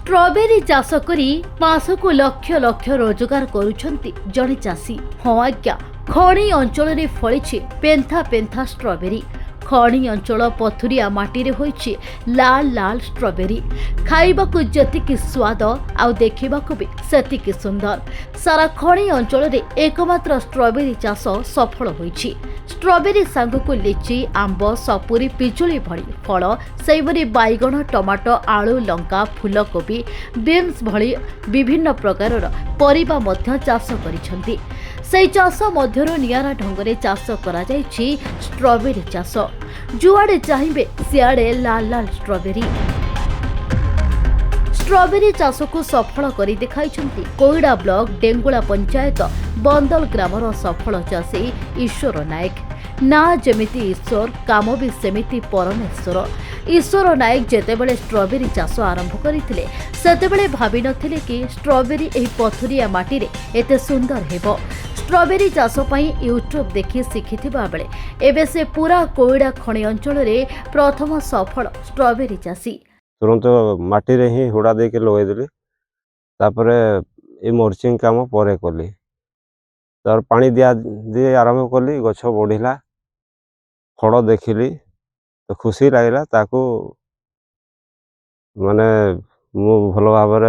Strawberry चाष करी मासकु लक्ष लक्ष रोजगार करुछंती जड़े चाषी। हाँ आज्ञा, खणी अंचल में फली पेंथा पेंथा स्ट्रॉबेरी। खणी अंचल पथुरिया माटी रे होईछि लाल लाल स्ट्रॉबेरी। खाइबाकु जतिकि स्वाद आउ देखिबाकु भी सेतिकि सुंदर। सारा खणी अंचल रे एकमात्र स्ट्रॉबेरी चाष सफल होईछि। स्ट्रॉबेरी सांगकु लिची, आंब, सपुरी, पिजुली भली फल, सेहिभरी बाइगण, टमाटो, आलू, लंका, फूलकोबी, बीन्स भली विभिन्न प्रकारर परिबा मध्य चाष करिसंती। सेही चाष मध्यरु नियारा ढंगरे चाष करा जायछि स्ट्रॉबेरी चाष। जुआड़े चाहिए सियाड़े लाल लाल स्ट्रॉबेरी। स्ट्रॉबेरी चाष को सफल करी देखाइछंती कोइडा ब्लॉक डेंगुला पंचायत बंदल ग्रामर सफल चाषी ईश्वर नायक। ना जेमिति ईश्वर, काम भी सेमिति परमेश्वर। ईश्वर नायक जेतेबेले स्ट्रॉबेरी चाष आरंभ करथिले सेतेबेले भाबि नथिले कि स्ट्रॉबेरी एही पथुरिया माटी रे एते सुंदर हेबो। स्ट्रॉबेरी चाष पई यूट्यूब देखि शिखिथिबा बेले एबे से पूरा कोइडा खणी अंचल रे प्रथम सफल स्ट्रॉबेरी चाषी। तुरंत माटी रे ही हुड़ा दे के लगे देली। तापरे ए मर्चिंग काम परे कली। तार पानी दिया दिए आरंभ कली, गछ बढ़िला, फल देखिली तो खुशी लागला। ताकू माने मु भल भाव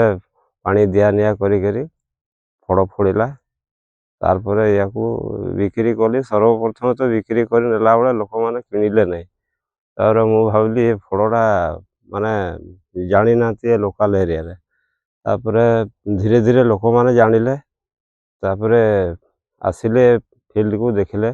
पानी दिया निया करी करी फल फड़िला। तारपरे याकू बिक्री कली। सर्वप्रथम तो बिक्री कर नेला बेले लोक मैंने किणिले नहीं। तापर मु भाविली ए फलटा माने जानी नाती लोकल एरिया रे। तापरे धीरे धीरे लोक मैंने जानिले। तापरे आसिले फील्ड को देखिले।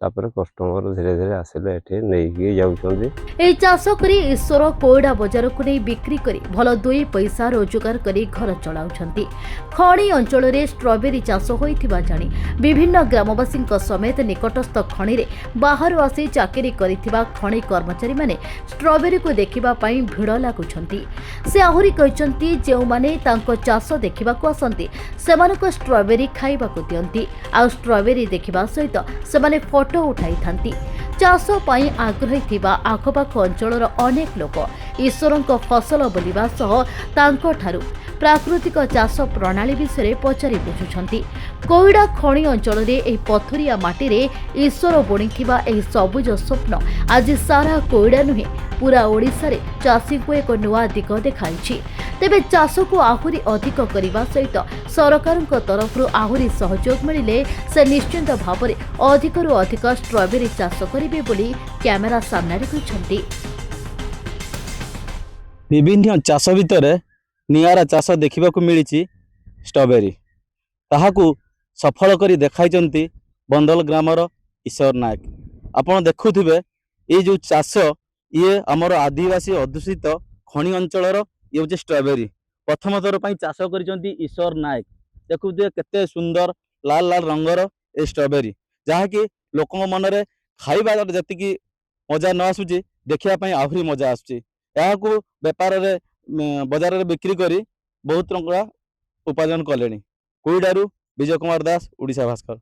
तापर कस्टमर धीरे धीरे आसिले एठी नेकी जाउछंदी। ए चाष करी ईश्वर कोइडा बाजार को नहीं बिक्री करी भल 2 पैसा रोजगार करी घर चलाउछंती। खणी अंचल रे स्ट्रॉबेरी चाष होइथिबा जानी विभिन्न ग्रामवासी समेत निकटस्थ खणी रे बाहर आसी चाकरी करिथिबा खणी कर्मचारी माने स्ट्रॉबेरी को देखिबा पई भिड़ लागुछंती। से आहुरी कहिसंती जेउ माने तांको चाष देखिबा को आसंती सेमानको स्ट्रॉबेरी खाइबा को दियंती आ स्ट्रॉबेरी देखिबा सहित सेमाने फोटो उठाई थांती। चाष पई आग्रही थिबा आखपाख अंचलर अनेक लोक ईश्वरଙ୍କ फसल बोलिबा सह तांको ठारू प्राकृतिक चाष प्रणाली विषय पचारि बुझुछंती। कोइडा खणी अंचल रे एही पथुरिया माटी रे ईश्वर बुणिथिबा एही सबुज स्वप्न आज सारा कोइडा नुहे पूरा ओडिसा रे चाषी को एक नुआ दिग देखाइछि। तेबे चाष को आहुरी अधिक करने सहित सरकार तरफ आहुरी सहयोग मिले से निश्चिंत भाव में अधिक रु अधिक स्ट्रॉबेरी चाष करेंगे बोली कैमेरा सामने कहते। विभिन्न चाष भितर निआरा चाष देखा मिली स्ट्रॉबेरी। ताहाकू सफल करी देखाइचंती बंदल ग्रामर ईश्वर नायक। आपण देखुथिबे ये जो चाष ये आमर आदिवासी अध्युषित खणी अंचलर ये हूँ स्ट्रॉबेरी प्रथम थर पर चाष करिसंती ईश्वर नायक। देखुथिबे केते सुंदर लाल लाल रंगर ए स्ट्रॉबेरी जहाँकि लोक मन में खाइबा जतिकि मजा न आसुची देखिया आहुरी मजा आसुची। याकू बेपार रे बाजार रे बिक्री करी बहुत टंका उपार्जन कले। कोइडारू विजय कुमार दास, ओडिशा भास्कर।